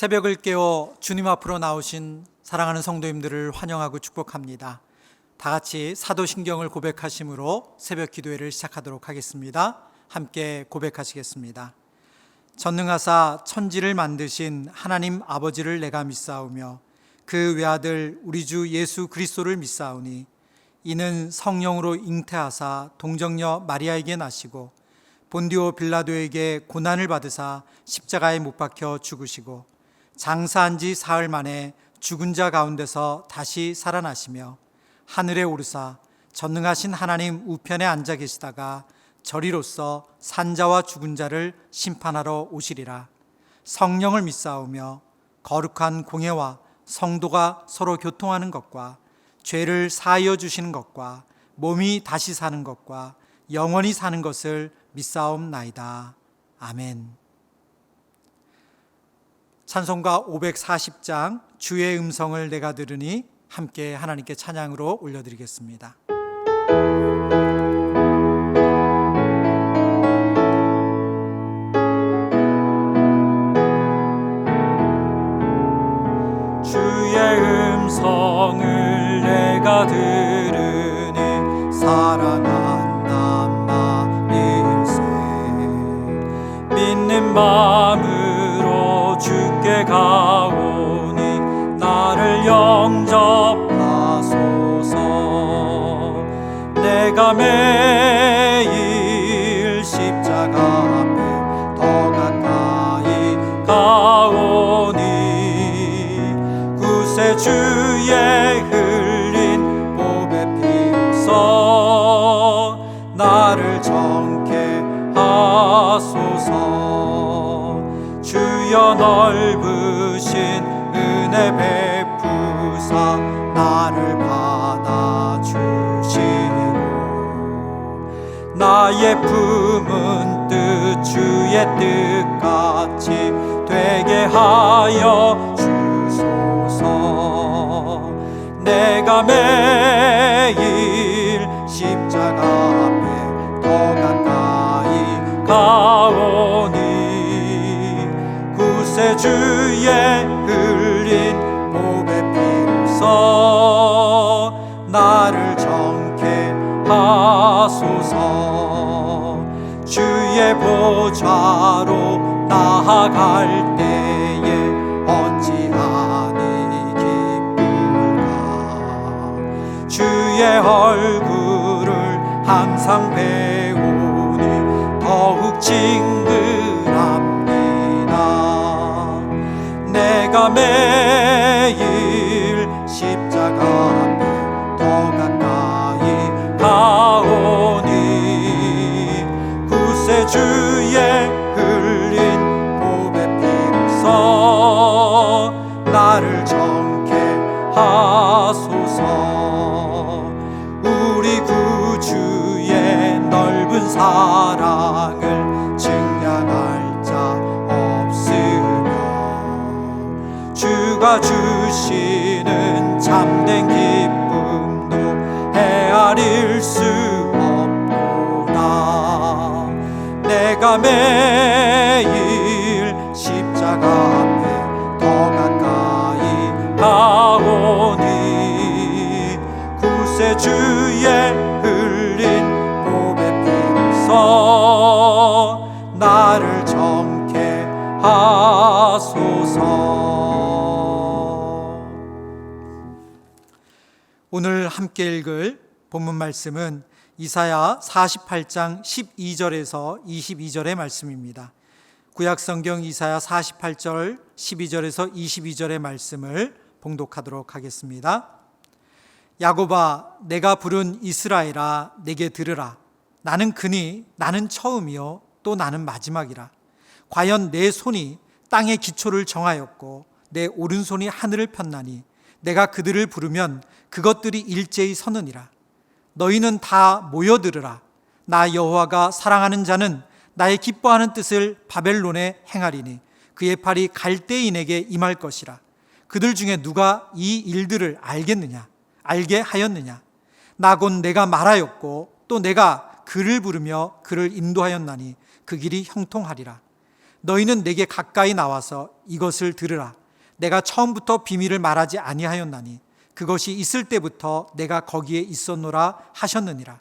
새벽을 깨워 주님 앞으로 나오신 사랑하는 성도님들을 환영하고 축복합니다. 다 같이 사도신경을 고백하심으로 새벽 기도회를 시작하도록 하겠습니다. 함께 고백하시겠습니다. 전능하사 천지를 만드신 하나님 아버지를 내가 믿사오며 그 외아들 우리 주 예수 그리스도를 믿사오니 이는 성령으로 잉태하사 동정녀 마리아에게 나시고 본디오 빌라도에게 고난을 받으사 십자가에 못 박혀 죽으시고 장사한 지 사흘 만에 죽은 자 가운데서 다시 살아나시며 하늘에 오르사 전능하신 하나님 우편에 앉아 계시다가 저리로서 산자와 죽은 자를 심판하러 오시리라. 성령을 믿사오며 거룩한 공예와 성도가 서로 교통하는 것과 죄를 사하여 주시는 것과 몸이 다시 사는 것과 영원히 사는 것을 믿사옵나이다. 아멘. 찬송가 540장 주의 음성을 내가 들으니 함께 하나님께 찬양으로 올려드리겠습니다. 주의 음성을 내가 들으니 사랑한다 말일세. 믿는 마음으로 주께 가오니 나를 영접하소서. 내가 매일 십자가 앞에 더 가까이 가오니 구세주의 흘린 보배 피우소 나를 정케 하소서. 주여 넓으신 은혜 베푸사 나를 받아주시고 나의 품은 뜻 주의 뜻같이 되게 하여 주소서. 내가 매일 십자가 앞에 더 가까이 가오니 구세주의 흘린 보배 피우소 나를 정케 하소서. 주의 보좌로 나아갈 때에 어찌하니 기쁠까. 주의 얼굴을 항상 배우니 더욱 친근합니다. 내가 매일 십자가 앞에 더 가까이 가오니 구세주의 흘린 보배 피우소 나를 정케 하소서. 우리 구주의 넓은 사랑을 증량할 자 없으며 주가 주시는 참된 기쁨도 헤아릴 수 없도다. 내가 매일 십자가 앞에 더 가까이 가오니 구세주의 흘린 보배 피우소 나를 정케 하소서. 오늘 함께 읽을 본문 말씀은 이사야 48장 12절에서 22절의 말씀입니다. 구약성경 이사야 48절 12절에서 22절의 말씀을 봉독하도록 하겠습니다. 야곱아 내가 부른 이스라엘아 내게 들으라. 나는 그니 나는 처음이요 또 나는 마지막이라. 과연 내 손이 땅의 기초를 정하였고 내 오른손이 하늘을 폈나니 내가 그들을 부르면 그것들이 일제히 서느니라. 너희는 다 모여들으라. 나 여호와가 사랑하는 자는 나의 기뻐하는 뜻을 바벨론에 행하리니 그의 팔이 갈대인에게 임할 것이라. 그들 중에 누가 이 일들을 알겠느냐 알게 하였느냐. 나 곧 내가 말하였고 또 내가 그를 부르며 그를 인도하였나니 그 길이 형통하리라. 너희는 내게 가까이 나와서 이것을 들으라. 내가 처음부터 비밀을 말하지 아니하였나니 그것이 있을 때부터 내가 거기에 있었노라 하셨느니라.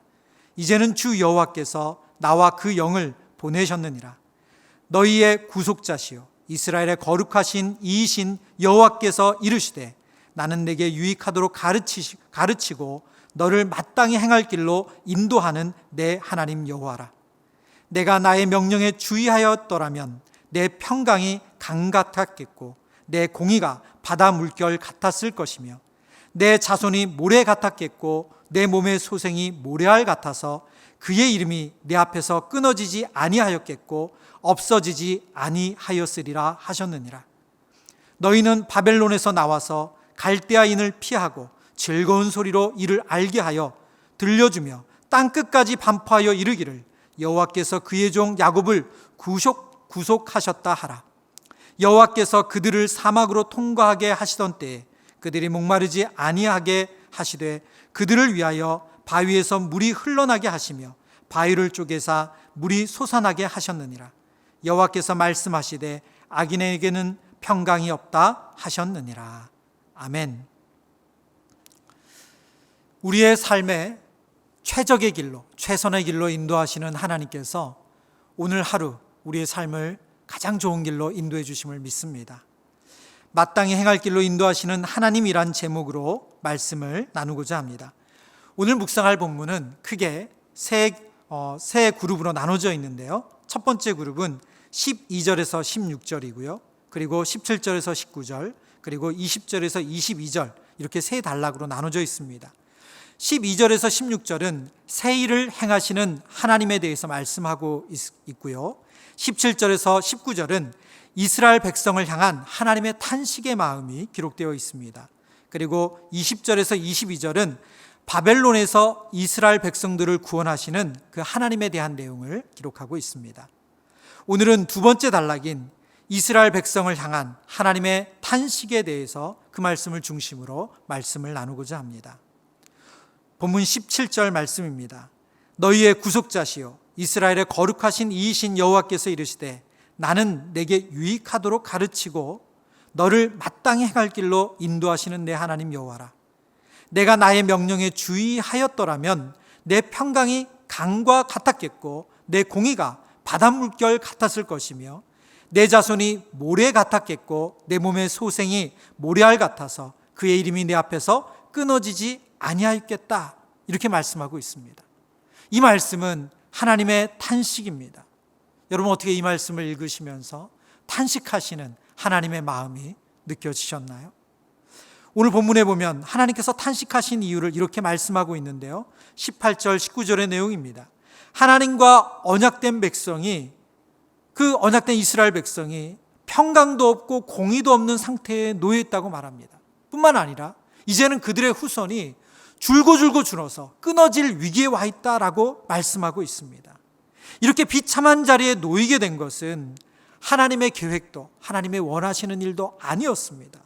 이제는 주 여호와께서 나와 그 영을 보내셨느니라. 너희의 구속자시요 이스라엘의 거룩하신 이이신 여호와께서 이르시되 나는 내게 유익하도록 가르치고 너를 마땅히 행할 길로 인도하는 내 하나님 여호와라. 내가 나의 명령에 주의하였더라면 내 평강이 강 같았겠고 내 공의가 바다 물결 같았을 것이며 내 자손이 모래 같았겠고 내 몸의 소생이 모래알 같아서 그의 이름이 내 앞에서 끊어지지 아니하였겠고 없어지지 아니하였으리라 하셨느니라. 너희는 바벨론에서 나와서 갈대아인을 피하고 즐거운 소리로 이를 알게 하여 들려주며 땅끝까지 반포하여 이르기를 여호와께서 그의 종 야곱을 구속하셨다 하라. 여호와께서 그들을 사막으로 통과하게 하시던 때에 그들이 목마르지 아니하게 하시되 그들을 위하여 바위에서 물이 흘러나게 하시며 바위를 쪼개사 물이 솟아나게 하셨느니라. 여호와께서 말씀하시되 악인에게는 평강이 없다 하셨느니라. 아멘. 우리의 삶에 최적의 길로, 최선의 길로 인도하시는 하나님께서 오늘 하루 우리의 삶을 가장 좋은 길로 인도해 주심을 믿습니다. 마땅히 행할 길로 인도하시는 하나님이란 제목으로 말씀을 나누고자 합니다. 오늘 묵상할 본문은 크게 세 그룹으로 나눠져 있는데요. 첫 번째 그룹은 12절에서 16절이고요. 그리고 17절에서 19절, 그리고 20절에서 22절 이렇게 세 단락으로 나눠져 있습니다. 12절에서 16절은 새 일을 행하시는 하나님에 대해서 말씀하고 있고요. 17절에서 19절은 이스라엘 백성을 향한 하나님의 탄식의 마음이 기록되어 있습니다. 그리고 20절에서 22절은 바벨론에서 이스라엘 백성들을 구원하시는 그 하나님에 대한 내용을 기록하고 있습니다. 오늘은 두 번째 단락인 이스라엘 백성을 향한 하나님의 탄식에 대해서 그 말씀을 중심으로 말씀을 나누고자 합니다. 본문 17절 말씀입니다. 너희의 구속자시요 이스라엘의 거룩하신 이이신 여호와께서 이르시되 나는 내게 유익하도록 가르치고 너를 마땅히 행할 길로 인도하시는 내 하나님 여호와라. 내가 나의 명령에 주의하였더라면 내 평강이 강과 같았겠고 내 공의가 바닷물결 같았을 것이며 내 자손이 모래 같았겠고 내 몸의 소생이 모래알 같아서 그의 이름이 내 앞에서 끊어지지 아니하였겠다. 이렇게 말씀하고 있습니다. 이 말씀은 하나님의 탄식입니다. 여러분 어떻게 이 말씀을 읽으시면서 탄식하시는 하나님의 마음이 느껴지셨나요? 오늘 본문에 보면 하나님께서 탄식하신 이유를 이렇게 말씀하고 있는데요. 18절, 19절의 내용입니다. 하나님과 언약된 백성이, 그 언약된 이스라엘 백성이 평강도 없고 공의도 없는 상태에 놓여 있다고 말합니다. 뿐만 아니라 이제는 그들의 후손이 줄고 줄어서 끊어질 위기에 와 있다라고 말씀하고 있습니다. 이렇게 비참한 자리에 놓이게 된 것은 하나님의 계획도 하나님의 원하시는 일도 아니었습니다.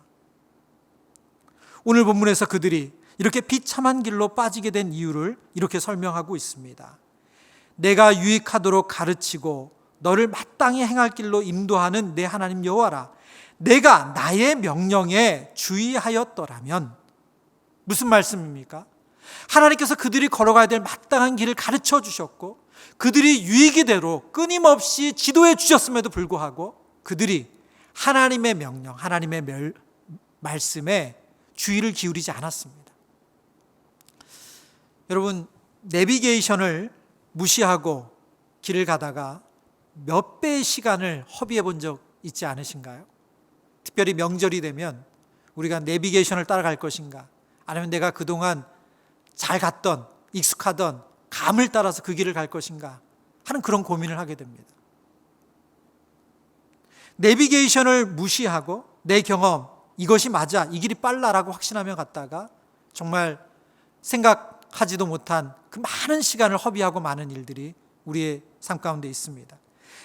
오늘 본문에서 그들이 이렇게 비참한 길로 빠지게 된 이유를 이렇게 설명하고 있습니다. 내가 유익하도록 가르치고 너를 마땅히 행할 길로 인도하는 내 하나님 여호와라. 내가 나의 명령에 주의하였더라면, 무슨 말씀입니까? 하나님께서 그들이 걸어가야 될 마땅한 길을 가르쳐 주셨고 그들이 유익이대로 끊임없이 지도해 주셨음에도 불구하고 그들이 하나님의 명령, 하나님의 말씀에 주의를 기울이지 않았습니다. 여러분, 내비게이션을 무시하고 길을 가다가 몇 배의 시간을 허비해 본 적 있지 않으신가요? 특별히 명절이 되면 우리가 내비게이션을 따라갈 것인가, 아니면 내가 그동안 잘 갔던, 익숙하던 감을 따라서 그 길을 갈 것인가 하는 그런 고민을 하게 됩니다. 내비게이션을 무시하고 내 경험, 이것이 맞아, 이 길이 빨라라고 확신하며 갔다가 정말 생각하지도 못한 그 많은 시간을 허비하고 많은 일들이 우리의 삶 가운데 있습니다.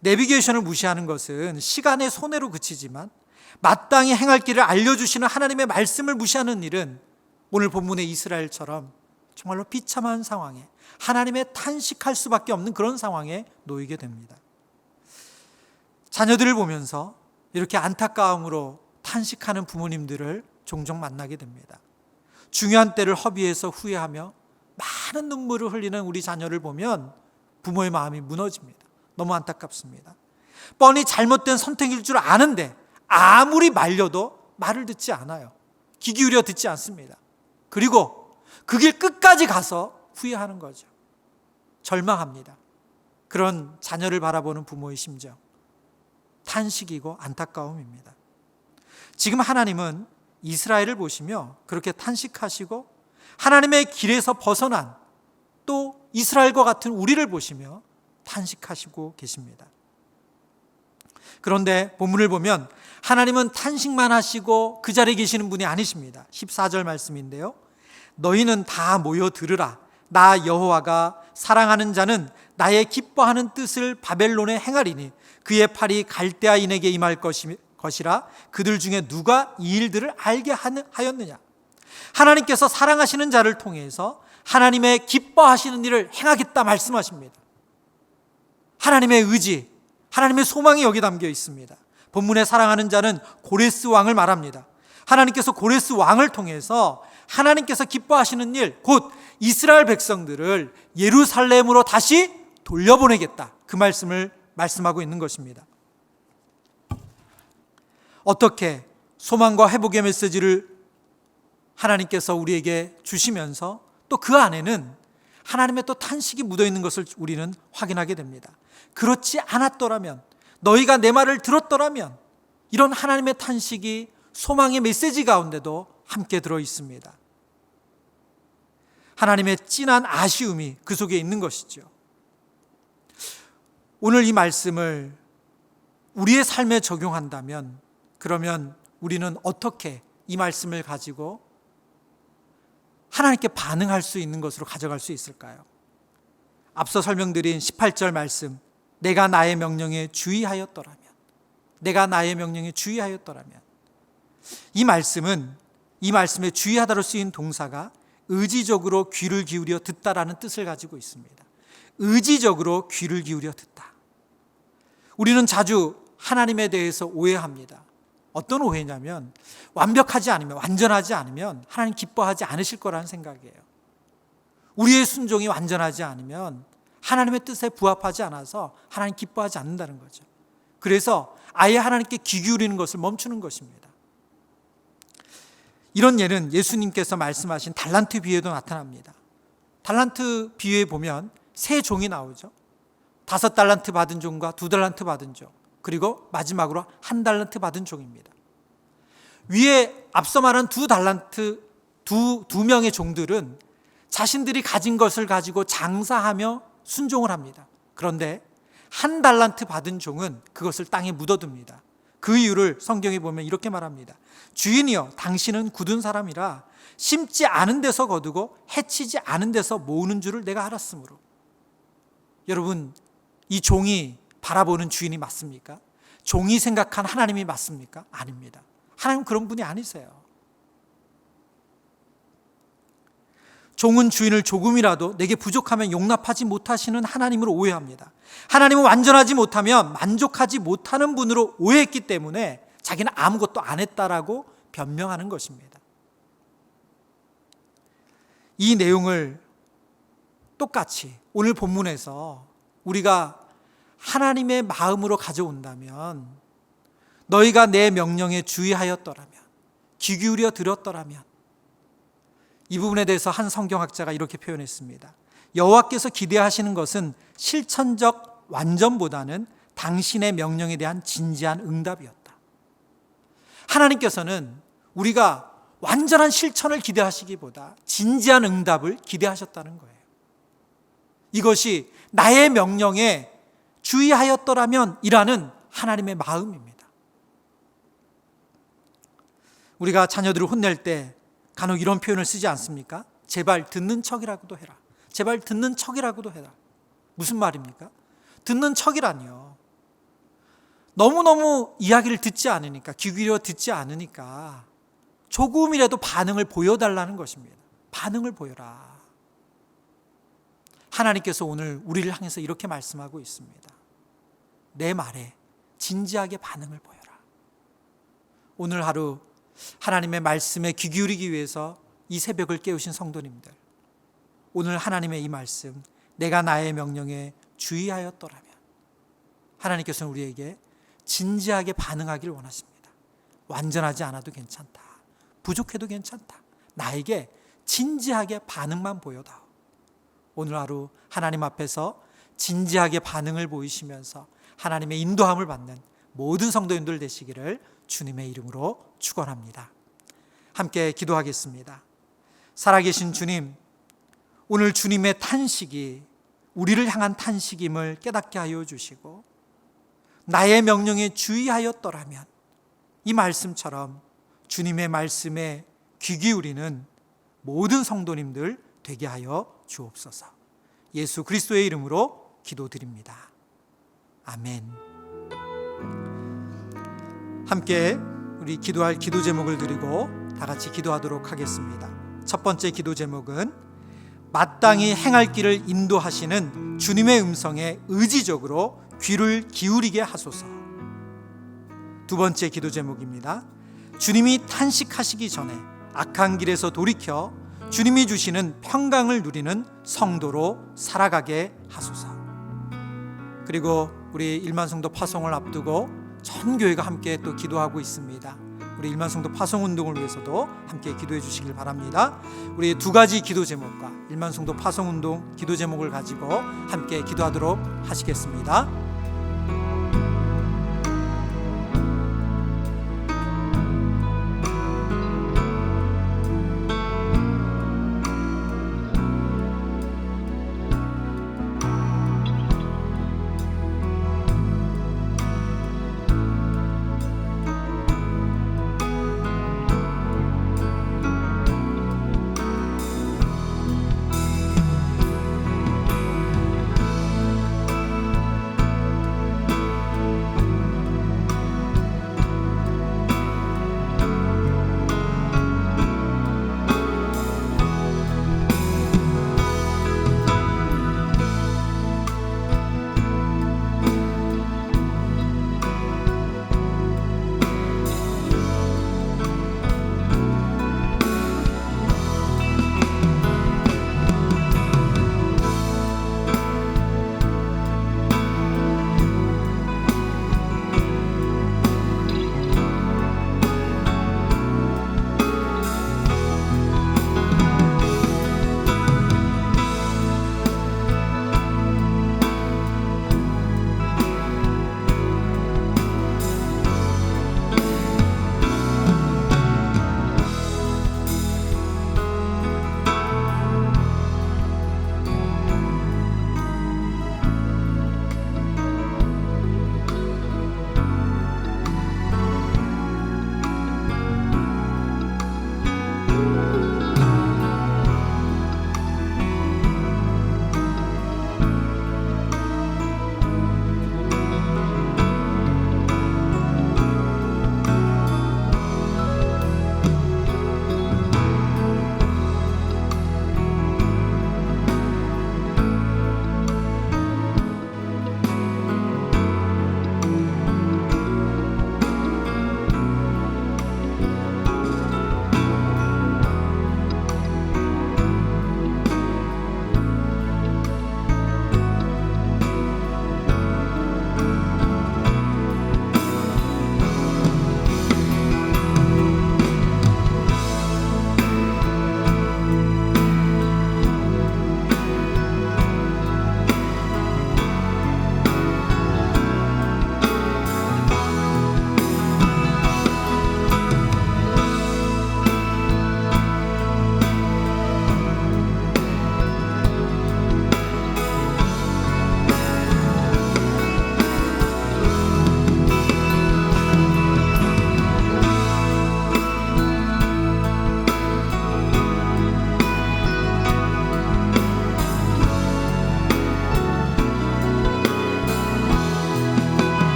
내비게이션을 무시하는 것은 시간의 손해로 그치지만 마땅히 행할 길을 알려주시는 하나님의 말씀을 무시하는 일은 오늘 본문의 이스라엘처럼 정말로 비참한 상황에, 하나님의 탄식할 수밖에 없는 그런 상황에 놓이게 됩니다. 자녀들을 보면서 이렇게 안타까움으로 탄식하는 부모님들을 종종 만나게 됩니다. 중요한 때를 허비해서 후회하며 많은 눈물을 흘리는 우리 자녀를 보면 부모의 마음이 무너집니다. 너무 안타깝습니다. 뻔히 잘못된 선택일 줄 아는데 아무리 말려도 말을 듣지 않아요. 귀 기울여 듣지 않습니다. 그리고 그 길 끝까지 가서 후회하는 거죠. 절망합니다. 그런 자녀를 바라보는 부모의 심정, 탄식이고 안타까움입니다. 지금 하나님은 이스라엘을 보시며 그렇게 탄식하시고 하나님의 길에서 벗어난 또 이스라엘과 같은 우리를 보시며 탄식하시고 계십니다. 그런데 본문을 보면 하나님은 탄식만 하시고 그 자리에 계시는 분이 아니십니다. 14절 말씀인데요. 너희는 다 모여 들으라. 나 여호와가 사랑하는 자는 나의 기뻐하는 뜻을 바벨론에 행하리니 그의 팔이 갈대아인에게 임할 것이라. 그들 중에 누가 이 일들을 알게 하였느냐. 하나님께서 사랑하시는 자를 통해서 하나님의 기뻐하시는 일을 행하겠다 말씀하십니다. 하나님의 의지, 하나님의 소망이 여기 담겨 있습니다. 본문에 사랑하는 자는 고레스 왕을 말합니다. 하나님께서 고레스 왕을 통해서 하나님께서 기뻐하시는 일, 곧 이스라엘 백성들을 예루살렘으로 다시 돌려보내겠다. 그 말씀을 말씀하고 있는 것입니다. 어떻게 소망과 회복의 메시지를 하나님께서 우리에게 주시면서 또 그 안에는 하나님의 또 탄식이 묻어 있는 것을 우리는 확인하게 됩니다. 그렇지 않았더라면, 너희가 내 말을 들었더라면, 이런 하나님의 탄식이 소망의 메시지 가운데도 함께 들어 있습니다. 하나님의 진한 아쉬움이 그 속에 있는 것이죠. 오늘 이 말씀을 우리의 삶에 적용한다면, 그러면 우리는 어떻게 이 말씀을 가지고 하나님께 반응할 수 있는 것으로 가져갈 수 있을까요? 앞서 설명드린 18절 말씀, 내가 나의 명령에 주의하였더라면, 내가 나의 명령에 주의하였더라면, 이 말씀에 주의하다로 쓰인 동사가 의지적으로 귀를 기울여 듣다라는 뜻을 가지고 있습니다. 의지적으로 귀를 기울여 듣다. 우리는 자주 하나님에 대해서 오해합니다. 어떤 오해냐면 완벽하지 않으면, 완전하지 않으면 하나님 기뻐하지 않으실 거라는 생각이에요. 우리의 순종이 완전하지 않으면 하나님의 뜻에 부합하지 않아서 하나님 기뻐하지 않는다는 거죠. 그래서 아예 하나님께 귀 기울이는 것을 멈추는 것입니다. 이런 예는 예수님께서 말씀하신 달란트 비유에도 나타납니다. 달란트 비유에 보면 세 종이 나오죠. 5달란트 받은 종과 2달란트 받은 종, 그리고 마지막으로 1달란트 받은 종입니다. 위에 앞서 말한 2달란트, 두 명의 종들은 자신들이 가진 것을 가지고 장사하며 순종을 합니다. 그런데 1달란트 받은 종은 그것을 땅에 묻어둡니다. 그 이유를 성경에 보면 이렇게 말합니다. 주인이여, 당신은 굳은 사람이라 심지 않은 데서 거두고 해치지 않은 데서 모으는 줄을 내가 알았으므로. 여러분, 이 종이 바라보는 주인이 맞습니까? 종이 생각한 하나님이 맞습니까? 아닙니다. 하나님 그런 분이 아니세요. 종은 주인을 조금이라도 내게 부족하면 용납하지 못하시는 하나님으로 오해합니다. 하나님은 완전하지 못하면 만족하지 못하는 분으로 오해했기 때문에 자기는 아무것도 안 했다라고 변명하는 것입니다. 이 내용을 똑같이 오늘 본문에서 우리가 하나님의 마음으로 가져온다면, 너희가 내 명령에 주의하였더라면, 귀 기울여 들었더라면, 이 부분에 대해서 한 성경학자가 이렇게 표현했습니다. 여호와께서 기대하시는 것은 실천적 완전보다는 당신의 명령에 대한 진지한 응답이었다. 하나님께서는 우리가 완전한 실천을 기대하시기보다 진지한 응답을 기대하셨다는 거예요. 이것이 나의 명령에 주의하였더라면 이라는 하나님의 마음입니다. 우리가 자녀들을 혼낼 때 간혹 이런 표현을 쓰지 않습니까? 제발 듣는 척이라고도 해라. 제발 듣는 척이라고도 해라. 무슨 말입니까? 듣는 척이라니요, 너무너무 이야기를 듣지 않으니까, 귀 기울여 듣지 않으니까 조금이라도 반응을 보여달라는 것입니다. 반응을 보여라. 하나님께서 오늘 우리를 향해서 이렇게 말씀하고 있습니다. 내 말에 진지하게 반응을 보여라. 오늘 하루 하나님의 말씀에 귀 기울이기 위해서 이 새벽을 깨우신 성도님들, 오늘 하나님의 이 말씀, 내가 나의 명령에 주의하였더라면, 하나님께서는 우리에게 진지하게 반응하기를 원하십니다. 완전하지 않아도 괜찮다, 부족해도 괜찮다, 나에게 진지하게 반응만 보여다오. 오늘 하루 하나님 앞에서 진지하게 반응을 보이시면서 하나님의 인도함을 받는 모든 성도님들 되시기를 주님의 이름으로 축원합니다. 함께 기도하겠습니다. 살아계신 주님, 오늘 주님의 탄식이 우리를 향한 탄식임을 깨닫게 하여 주시고, 나의 명령에 주의하였더라면, 이 말씀처럼 주님의 말씀에 귀 기울이는 모든 성도님들 되게 하여 주옵소서. 예수 그리스도의 이름으로 기도드립니다. 아멘. 함께 우리 기도할 기도 제목을 드리고 다 같이 기도하도록 하겠습니다. 첫 번째 기도 제목은 마땅히 행할 길을 인도하시는 주님의 음성에 의지적으로 귀를 기울이게 하소서. 두 번째 기도 제목입니다. 주님이 탄식하시기 전에 악한 길에서 돌이켜 주님이 주시는 평강을 누리는 성도로 살아가게 하소서. 그리고 우리 일만성도 파송을 앞두고 전 교회가 함께 또 기도하고 있습니다. 우리 일만성도 파송 운동을 위해서도 함께 기도해 주시길 바랍니다. 우리 두 가지 기도 제목과 일만성도 파송 운동 기도 제목을 가지고 함께 기도하도록 하시겠습니다.